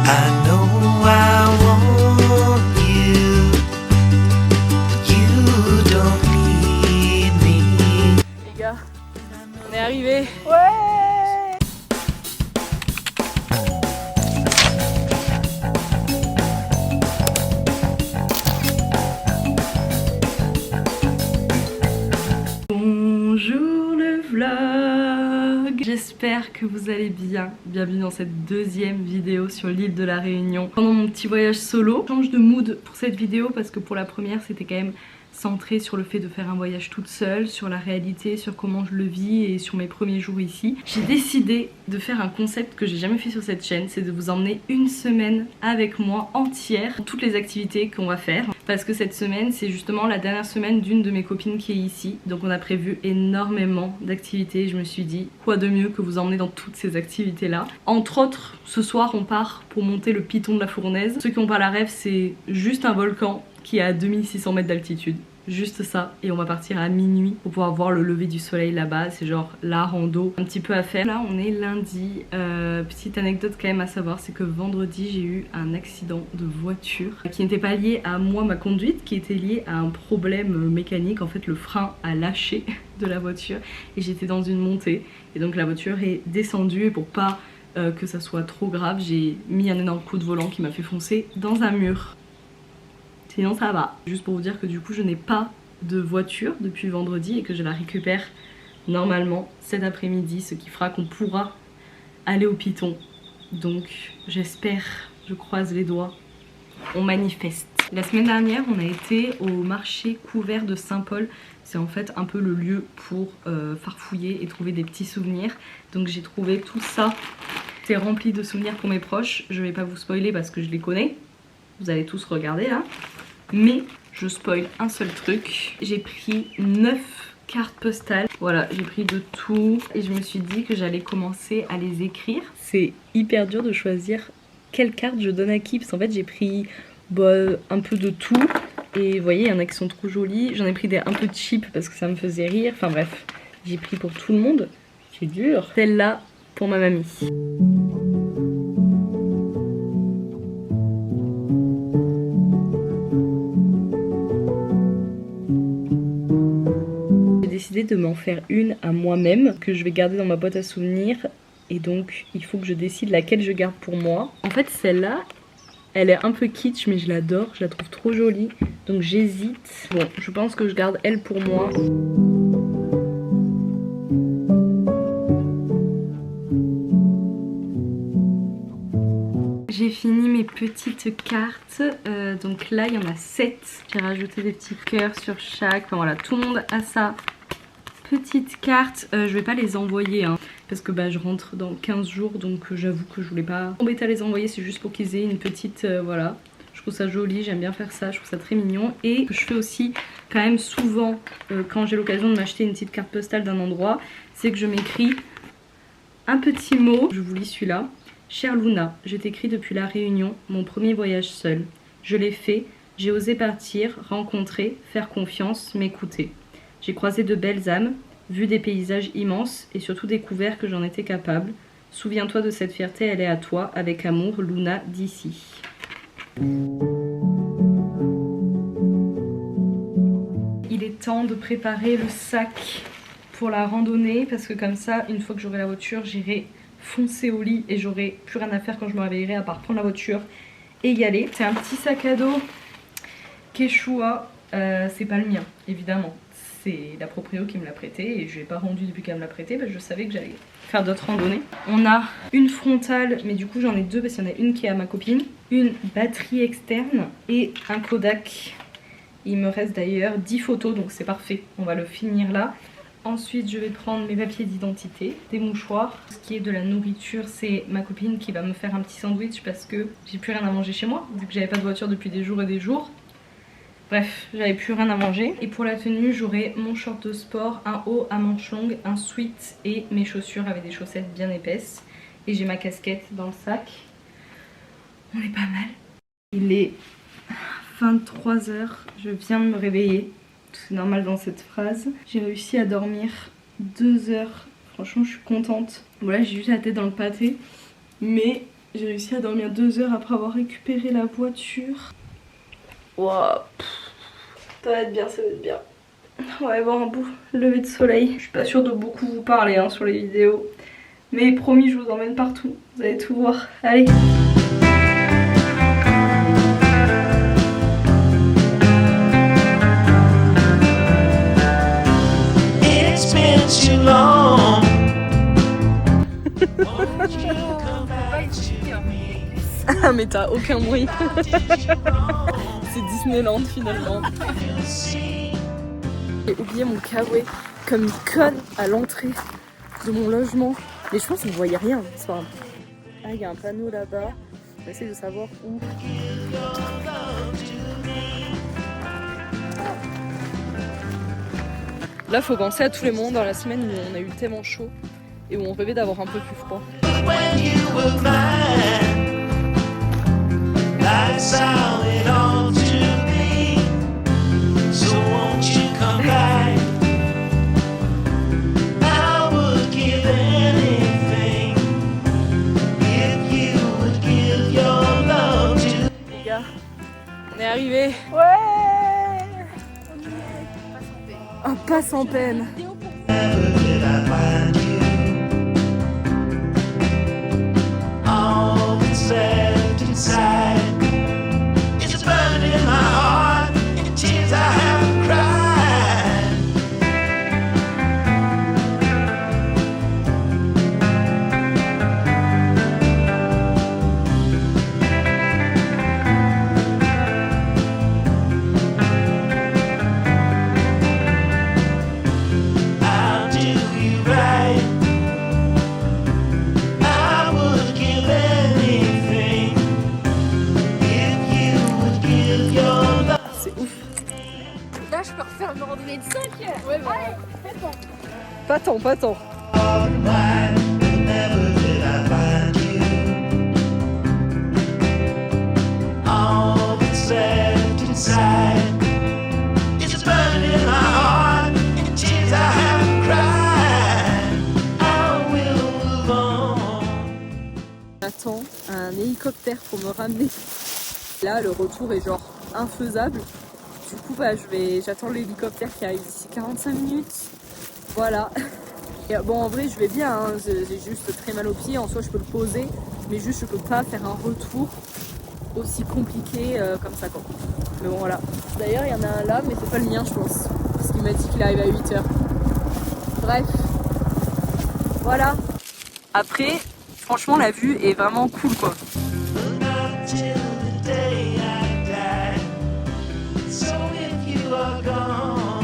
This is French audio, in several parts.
I know I want you, but you don't need me. Les gars, on est arrivés. Ouais. Bonjour le vlog. J'espère que vous allez bien. Bienvenue dans cette deuxième vidéo sur l'île de la Réunion. Pendant mon petit voyage solo, je change de mood pour cette vidéo parce que pour la première c'était quand même centré sur le fait de faire un voyage toute seule, sur la réalité, sur comment je le vis et sur mes premiers jours ici. J'ai décidé de faire un concept que j'ai jamais fait sur cette chaîne, c'est de vous emmener une semaine avec moi entière pour toutes les activités qu'on va faire. Parce que cette semaine c'est justement la dernière semaine d'une de mes copines qui est ici. Donc on a prévu énormément d'activités. Je me suis dit quoi de mieux que vous emmener dans toutes ces activités là. Entre autres, ce soir on part pour monter le piton de la Fournaise. Ceux qui n'ont pas la rêve, c'est juste un volcan qui est à 2600 mètres d'altitude. Juste ça, et on va partir à minuit pour pouvoir voir le lever du soleil là-bas. C'est genre la rando un petit peu à faire. Là on est lundi. Petite anecdote quand même à savoir, c'est que vendredi j'ai eu un accident de voiture qui n'était pas lié à moi, ma conduite, qui était lié à un problème mécanique. En fait le frein a lâché de la voiture et j'étais dans une montée et donc la voiture est descendue et pour pas que ça soit trop grave, j'ai mis un énorme coup de volant qui m'a fait foncer dans un mur. Sinon ça va. Juste pour vous dire que du coup je n'ai pas de voiture depuis vendredi et que je la récupère normalement cet après-midi, ce qui fera qu'on pourra aller au Piton. Donc j'espère, je croise les doigts, on manifeste. La semaine dernière on a été au marché couvert de Saint-Paul. C'est en fait un peu le lieu pour farfouiller et trouver des petits souvenirs. Donc j'ai trouvé tout ça. C'est rempli de souvenirs pour mes proches. Je vais pas vous spoiler parce que je les connais. Vous allez tous regarder là. Mais je spoil un seul truc. J'ai pris 9 cartes postales. Voilà, j'ai pris de tout. Et je me suis dit que j'allais commencer à les écrire. C'est hyper dur de choisir quelle carte je donne à qui. Parce qu'en fait j'ai pris un peu de tout. Et vous voyez, il y en a qui sont trop jolies. J'en ai pris des un peu cheap parce que ça me faisait rire. Enfin bref, j'ai pris pour tout le monde. C'est dur. Celle-là pour ma mamie. De m'en faire une à moi-même que je vais garder dans ma boîte à souvenirs et donc il faut que je décide laquelle je garde pour moi. En fait celle-là elle est un peu kitsch mais je l'adore, je la trouve trop jolie donc j'hésite. Bon, je pense que je garde elle pour moi. J'ai fini mes petites cartes, donc là il y en a 7. J'ai rajouté des petits cœurs sur chaque, enfin voilà, tout le monde a ça. Petites cartes, je vais pas les envoyer hein, parce que je rentre dans 15 jours donc j'avoue que je voulais pas embêter à les envoyer, c'est juste pour qu'ils aient une petite voilà, je trouve ça joli, j'aime bien faire ça, je trouve ça très mignon. Et je fais aussi quand même souvent quand j'ai l'occasion de m'acheter une petite carte postale d'un endroit, c'est que je m'écris un petit mot, je vous lis celui-là. Chère Luna, je t'écris depuis la Réunion, mon premier voyage seul. Je l'ai fait, j'ai osé partir, rencontrer, faire confiance, m'écouter. J'ai croisé de belles âmes, vu des paysages immenses et surtout découvert que j'en étais capable. Souviens-toi de cette fierté, elle est à toi. Avec amour, Luna d'ici. Il est temps de préparer le sac pour la randonnée parce que comme ça, une fois que j'aurai la voiture, j'irai foncer au lit et j'aurai plus rien à faire quand je me réveillerai à part prendre la voiture et y aller. C'est un petit sac à dos Quechua, c'est pas le mien évidemment. C'est la proprio qui me l'a prêté et je l'ai pas rendu depuis qu'elle me l'a prêté parce que je savais que j'allais faire d'autres randonnées. On a une frontale, mais du coup j'en ai deux parce qu'il y en a une qui est à ma copine, une batterie externe et un Kodak. Il me reste d'ailleurs 10 photos donc c'est parfait, on va le finir là. Ensuite je vais prendre mes papiers d'identité, des mouchoirs. Ce qui est de la nourriture, c'est ma copine qui va me faire un petit sandwich parce que j'ai plus rien à manger chez moi vu que j'avais pas de voiture depuis des jours et des jours. Bref, j'avais plus rien à manger. Et pour la tenue, j'aurai mon short de sport, un haut à manches longues, un sweat et mes chaussures avec des chaussettes bien épaisses. Et j'ai ma casquette dans le sac. On est pas mal. Il est 23 h, je viens de me réveiller. C'est normal dans cette phrase. J'ai réussi à dormir 2 heures. Franchement, je suis contente. Voilà, j'ai juste la tête dans le pâté. Mais J'ai réussi à dormir 2 heures après avoir récupéré la voiture. Waouh, ça va être bien, ça va être bien. On va avoir un beau lever de soleil. Je suis pas sûre de beaucoup vous parler hein, sur les vidéos. Mais promis, je vous emmène partout. Vous allez tout voir. Allez. It's been too long. Won't you come back to me? Ah mais t'as aucun bruit. C'est Disneyland finalement. J'ai oublié mon kawaii comme une conne à l'entrée de mon logement. Mais je pense que vous voyez rien. Enfin, ah, il y a un panneau là-bas. On va essayer de savoir où. Là, faut penser à tous les moments dans la semaine où on a eu tellement chaud et où on rêvait d'avoir un peu plus froid. When you were mine, that's how it ought to be. So won't you come back? I would give anything if you would give your love to. Les gars, on est arrivés. Ouais. Un pas sans peine. Never did I find you. All that's left inside is a burn in my heart and tears I haven't cried. I'll do you right. I would give anything if you would give your love. C'est ouf. Là, je peux refaire une randonnée de 5 heures. Ouais, allez, fais-toi. Pas tant, pas tant. All mine, but never did I find you. All that's left inside is a burn in my heart and tears I haven't cried. I will move on. J'attends un hélicoptère pour me ramener. Là, le retour est genre infaisable. Du coup, bah, j'attends l'hélicoptère qui arrive d'ici 45 minutes. Voilà. Et bon, en vrai, je vais bien. Hein. J'ai juste très mal aux pieds. En soi, je peux le poser. Mais juste, je peux pas faire un retour aussi compliqué comme ça, quoi. Mais bon, voilà. D'ailleurs, il y en a un là, mais c'est pas le mien, je pense. Parce qu'il m'a dit qu'il arrive à 8h. Bref. Voilà. Après, franchement, la vue est vraiment cool, quoi. Until the day I die. So if you are gone,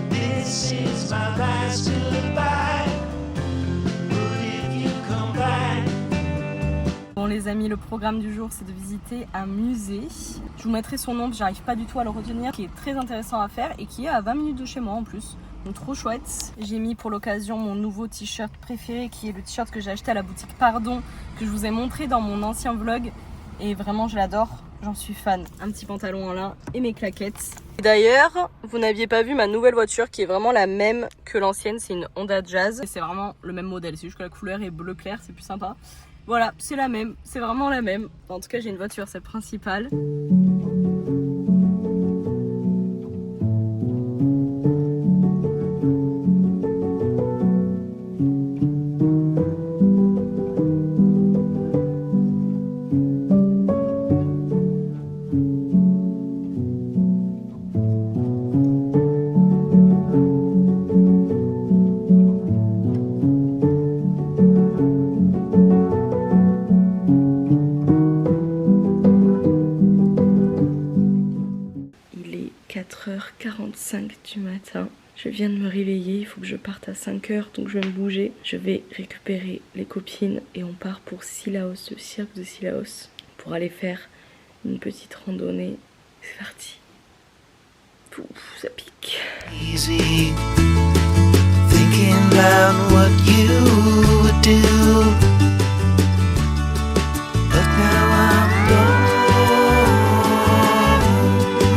this is my last goodbye. But if you come back, Bon les amis, le programme du jour c'est de visiter un musée. Je vous mettrai son nom, j'arrive pas du tout à le retenir, qui est très intéressant à faire et qui est à 20 minutes de chez moi en plus. Donc trop chouette. J'ai mis pour l'occasion mon nouveau t-shirt préféré qui est le t-shirt que j'ai acheté à la boutique Pardon, que je vous ai montré dans mon ancien vlog. Et vraiment je l'adore, j'en suis fan. Un petit pantalon en lin et mes claquettes. Et d'ailleurs, vous n'aviez pas vu ma nouvelle voiture qui est vraiment la même que l'ancienne, c'est une Honda Jazz. Et c'est vraiment le même modèle, c'est juste que la couleur est bleu clair, c'est plus sympa. Voilà, c'est la même, c'est vraiment la même. En tout cas, j'ai une voiture, c'est le principal. Il est 4h45 du matin. Je viens de me réveiller, il faut que je parte à 5h, donc je vais me bouger. Je vais récupérer les copines et on part pour Cilaos, le cirque de Cilaos, pour aller faire une petite randonnée. C'est parti. Ouf, ça pique. easy thinking about what you would do. But now I'm gone.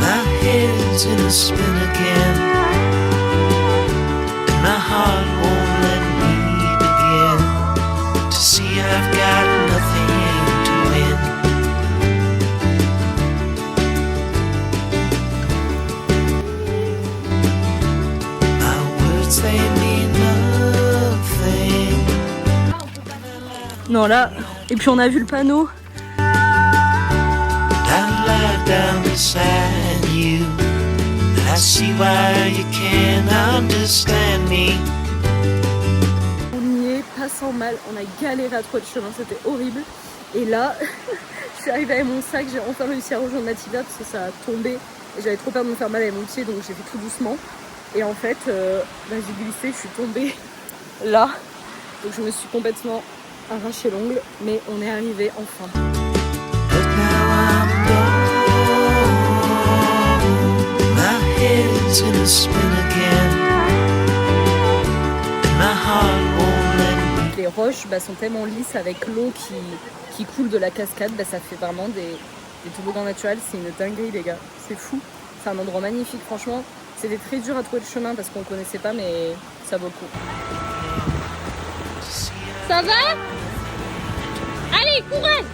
My head's in a spin again, and my heart won't let me begin to see I've got Non là, et puis on a vu le panneau. I lie down beside you, and I see why you can't understand me. On y est, pas sans mal, on a galéré à trouver le chemin, c'était horrible. Et là, je suis arrivée avec mon sac, j'ai enfin réussi à rejoindre Mathilda parce que ça a tombé. Et j'avais trop peur de me faire mal avec mon pied, donc j'ai fait tout doucement. Et en fait, j'ai glissé, je suis tombée là. Donc je me suis complètement arraché l'ongle, mais on est arrivé enfin. But now I'm gone, my head's in a spin again, and my heart won't let me. Les roches sont tellement lisses avec l'eau qui coule de la cascade, ça fait vraiment des toboggans naturels, c'est une dinguerie les gars, c'est fou. C'est un endroit magnifique franchement, c'était très dur à trouver le chemin parce qu'on connaissait pas mais ça vaut le coup. Ça va? Allez, courage!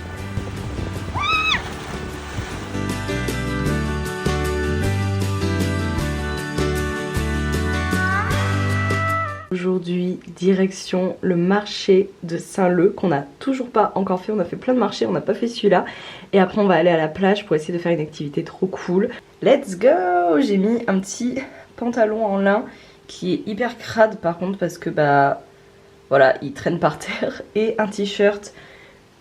Aujourd'hui, direction le marché de Saint-Leu qu'on n'a toujours pas encore fait. On a fait plein de marchés, on n'a pas fait celui-là. Et après on va aller à la plage pour essayer de faire une activité trop cool. Let's go! J'ai mis un petit pantalon en lin qui est hyper crade par contre parce que voilà, il traîne par terre. Et un t-shirt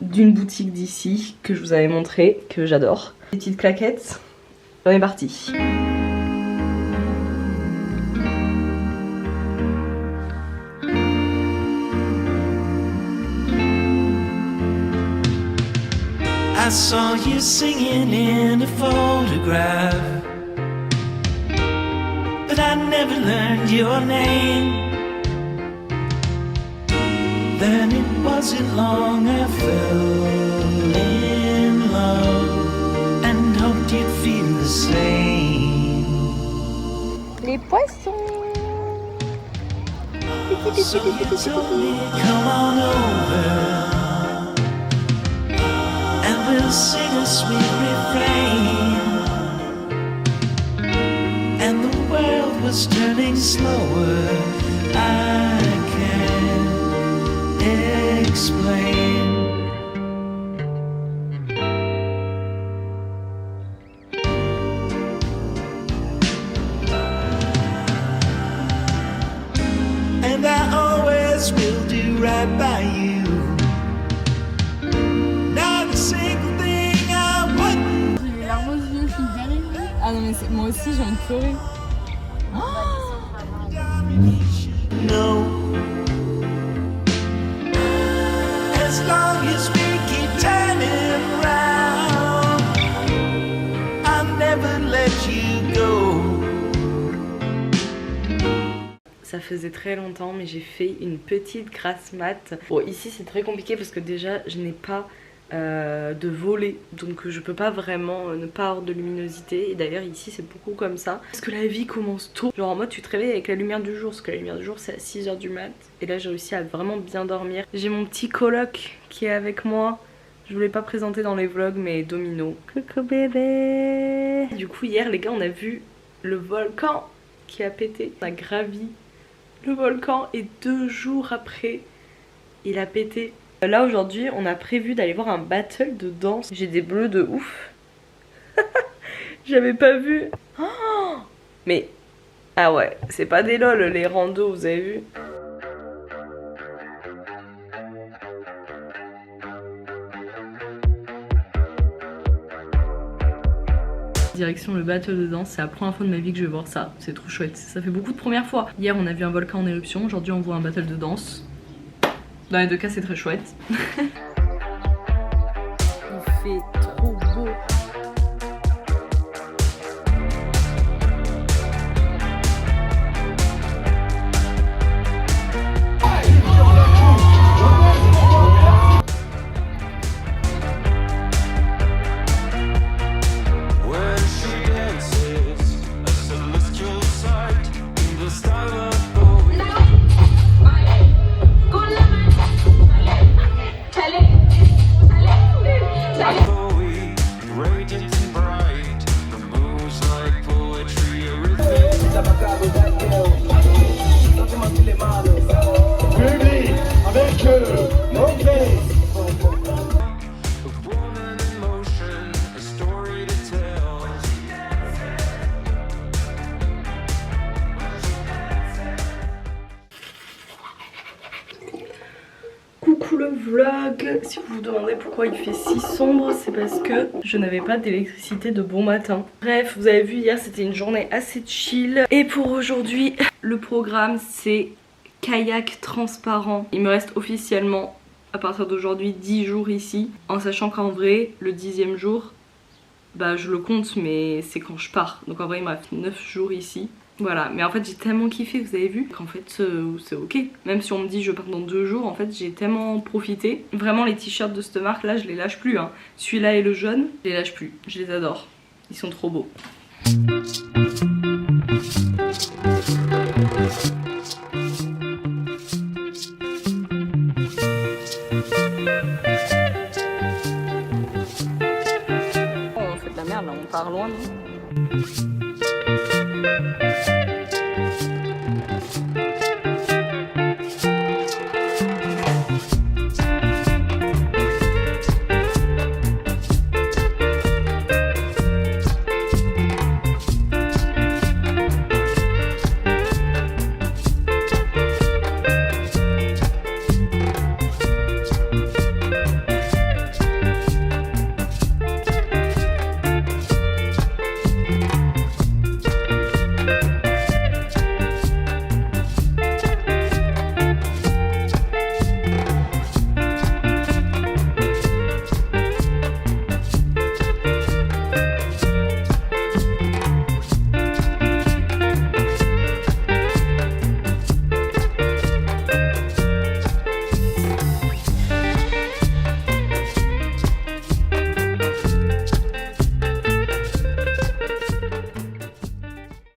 d'une boutique d'ici que je vous avais montré, que j'adore. Des petites claquettes, on est parti. I saw you singing in a photograph, but I never learned your name. Then it wasn't long I fell in love and hoped you'd feel the same. Les poissons. So you told me, come on over, we'll sing a sweet refrain. And the world was turning slower, I can't explain. And I always will do right by you. Ah non mais moi aussi j'ai envie de pleurer. No. As long as we keep turning around, I'll never let you go. Ça faisait très longtemps mais j'ai fait une petite grasse mat. Bon ici c'est très compliqué parce que déjà je n'ai pas de volet, donc je peux pas vraiment ne pas avoir de luminosité. Et d'ailleurs ici c'est beaucoup comme ça parce que la vie commence tôt, genre en mode tu te réveilles avec la lumière du jour, parce que la lumière du jour c'est à 6h du mat. Et là j'ai réussi à vraiment bien dormir. J'ai mon petit coloc qui est avec moi, je voulais pas présenter dans les vlogs mais Domino. Coucou bébé. Du coup hier les gars on a vu le volcan qui a pété. On a gravi le volcan et 2 jours après il a pété. Là aujourd'hui on a prévu d'aller voir un battle de danse. J'ai des bleus de ouf. J'avais pas vu. Oh mais ah ouais, c'est pas des lol les randos, vous avez vu. Direction le battle de danse, c'est la première fois de ma vie que je vais voir ça. C'est trop chouette, ça fait beaucoup de premières fois. Hier on a vu un volcan en éruption, aujourd'hui on voit un battle de danse. Dans les deux cas c'est très chouette. Il fait trop beau. Oh, si vous vous demandez pourquoi il fait si sombre, c'est parce que je n'avais pas d'électricité de bon matin. Bref, vous avez vu hier c'était une journée assez chill. Et pour aujourd'hui, le programme c'est kayak transparent. Il me reste officiellement à partir d'aujourd'hui 10 jours ici. En sachant qu'en vrai, le 10e jour, bah je le compte mais c'est quand je pars. Donc en vrai il me reste 9 jours ici. Voilà, mais en fait j'ai tellement kiffé, vous avez vu, qu'en fait c'est ok. Même si on me dit je pars dans 2 jours, en fait j'ai tellement profité. Vraiment les t-shirts de cette marque là je les lâche plus hein. Celui-là et le jaune, je les lâche plus, je les adore. Ils sont trop beaux. On fait de la merde là, on part loin non ?